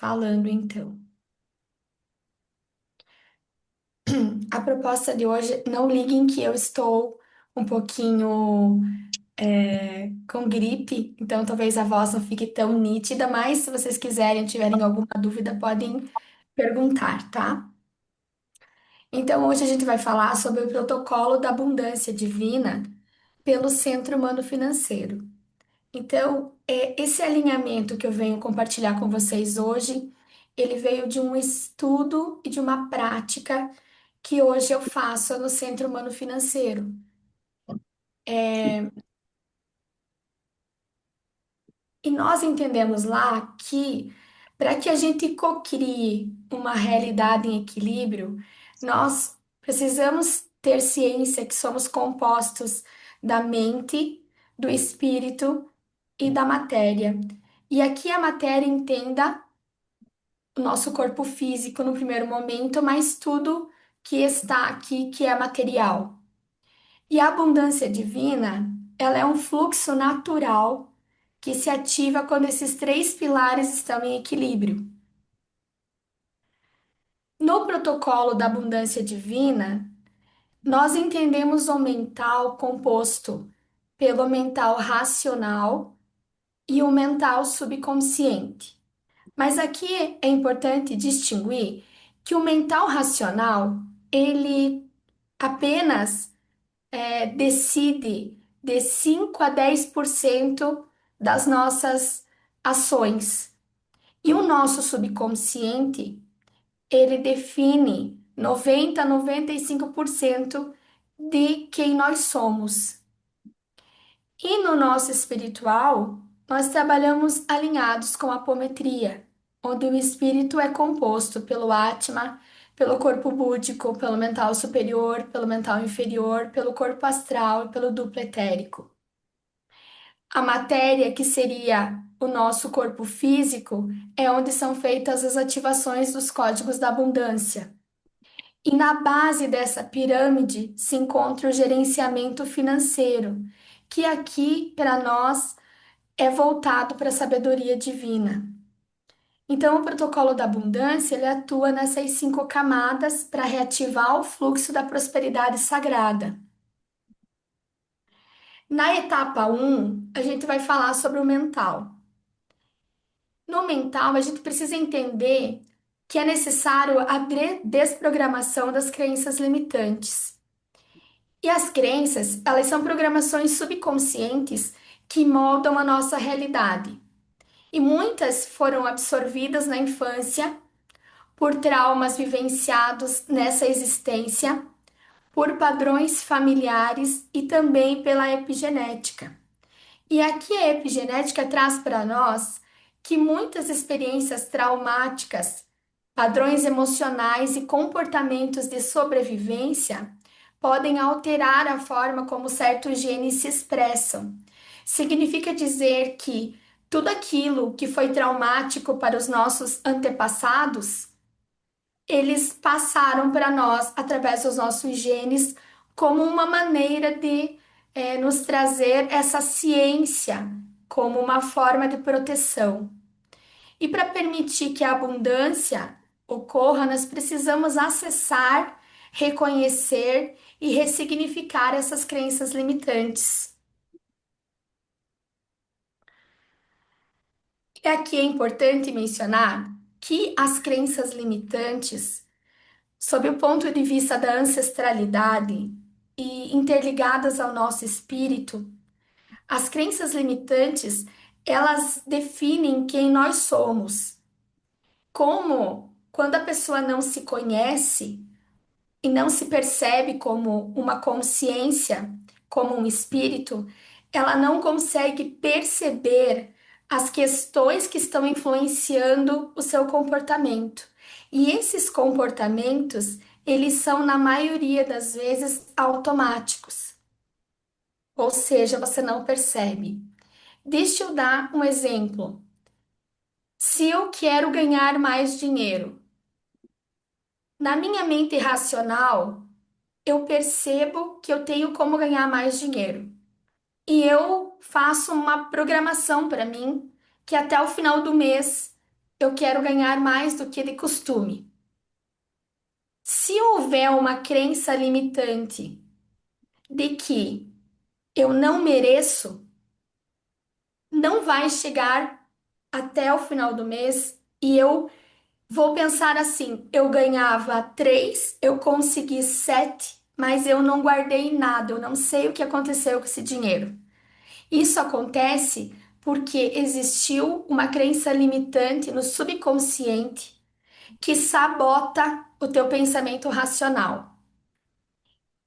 Falando então. A proposta de hoje, não liguem que eu estou um pouquinho com gripe, então talvez a voz não fique tão nítida, mas se vocês quiserem, tiverem alguma dúvida, podem perguntar, tá? Então hoje a gente vai falar sobre o protocolo da abundância divina pelo Centro Humano Financeiro. Então, esse alinhamento que eu venho compartilhar com vocês hoje, ele veio de um estudo e de uma prática que hoje eu faço no Centro Humano Financeiro. E nós entendemos lá que para que a gente cocrie uma realidade em equilíbrio, nós precisamos ter ciência que somos compostos da mente, do espírito e da matéria. E aqui a matéria entenda o nosso corpo físico no primeiro momento, mas tudo que está aqui que é material. E a abundância divina, ela é um fluxo natural que se ativa quando esses três pilares estão em equilíbrio. No protocolo da abundância divina, nós entendemos o mental composto pelo mental racional e o mental subconsciente. Mas aqui é importante distinguir que o mental racional, ele apenas decide de 5 a 10% das nossas ações. E o nosso subconsciente, ele define 90 a 95% de quem nós somos. E no nosso espiritual, nós trabalhamos alinhados com a apometria, onde o espírito é composto pelo Atma, pelo corpo búdico, pelo mental superior, pelo mental inferior, pelo corpo astral e pelo duplo etérico. A matéria, que seria o nosso corpo físico, é onde são feitas as ativações dos códigos da abundância. E na base dessa pirâmide se encontra o gerenciamento financeiro, que aqui, para nós, é voltado para a sabedoria divina. Então, o protocolo da abundância, ele atua nessas cinco camadas para reativar o fluxo da prosperidade sagrada. Na etapa um, a gente vai falar sobre o mental. No mental, a gente precisa entender que é necessário a desprogramação das crenças limitantes. E as crenças, elas são programações subconscientes que moldam a nossa realidade. E muitas foram absorvidas na infância por traumas vivenciados nessa existência, por padrões familiares e também pela epigenética. E aqui a epigenética traz para nós que muitas experiências traumáticas, padrões emocionais e comportamentos de sobrevivência podem alterar a forma como certos genes se expressam. Significa dizer que tudo aquilo que foi traumático para os nossos antepassados, eles passaram para nós através dos nossos genes como uma maneira de nos trazer essa ciência como uma forma de proteção. E para permitir que a abundância ocorra, nós precisamos acessar, reconhecer e ressignificar essas crenças limitantes. E aqui é importante mencionar que as crenças limitantes, sob o ponto de vista da ancestralidade e interligadas ao nosso espírito, as crenças limitantes, elas definem quem nós somos. Como quando a pessoa não se conhece e não se percebe como uma consciência, como um espírito, ela não consegue perceber as questões que estão influenciando o seu comportamento. E esses comportamentos, eles são, na maioria das vezes, automáticos. Ou seja, você não percebe. Deixa eu dar um exemplo. Se eu quero ganhar mais dinheiro, na minha mente racional, eu percebo que eu tenho como ganhar mais dinheiro. E eu faço uma programação para mim que até o final do mês eu quero ganhar mais do que de costume. Se houver uma crença limitante de que eu não mereço, não vai chegar até o final do mês e eu vou pensar assim: eu ganhava 3, eu consegui 7, mas eu não guardei nada, eu não sei o que aconteceu com esse dinheiro. Isso acontece porque existiu uma crença limitante no subconsciente que sabota o teu pensamento racional.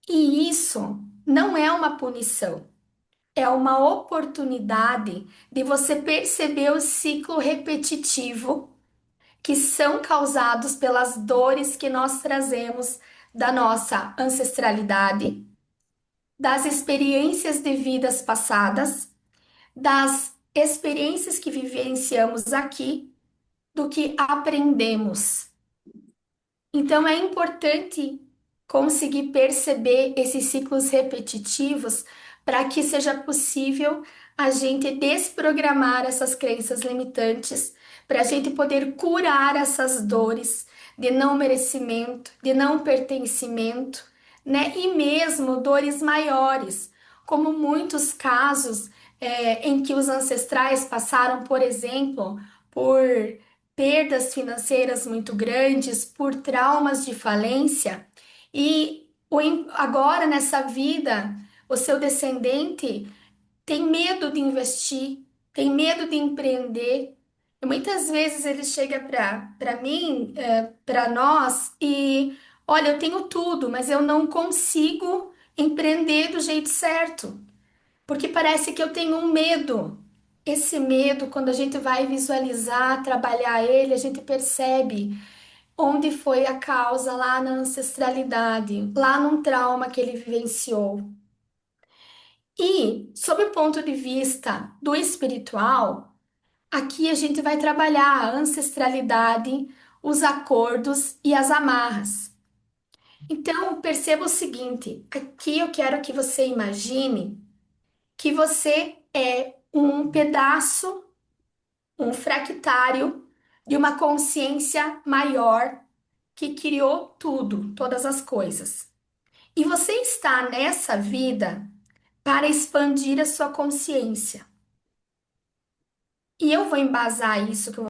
E isso não é uma punição, é uma oportunidade de você perceber o ciclo repetitivo que são causados pelas dores que nós trazemos da nossa ancestralidade, das experiências de vidas passadas, das experiências que vivenciamos aqui, do que aprendemos. Então é importante conseguir perceber esses ciclos repetitivos para que seja possível a gente desprogramar essas crenças limitantes, para a gente poder curar essas dores de não merecimento, de não pertencimento, né? E mesmo dores maiores, como muitos casos em que os ancestrais passaram, por exemplo, por perdas financeiras muito grandes, por traumas de falência, e agora nessa vida, o seu descendente tem medo de investir, tem medo de empreender. E muitas vezes ele chega para mim, para nós, e olha, eu tenho tudo, mas eu não consigo empreender do jeito certo. Porque parece que eu tenho um medo. Esse medo, quando a gente vai visualizar, trabalhar ele, a gente percebe onde foi a causa lá na ancestralidade, lá num trauma que ele vivenciou. E, sob o ponto de vista do espiritual, aqui a gente vai trabalhar a ancestralidade, os acordos e as amarras. Então, perceba o seguinte: aqui eu quero que você imagine que você é um pedaço, um fractário de uma consciência maior que criou tudo, todas as coisas. E você está nessa vida para expandir a sua consciência. E eu vou embasar isso que eu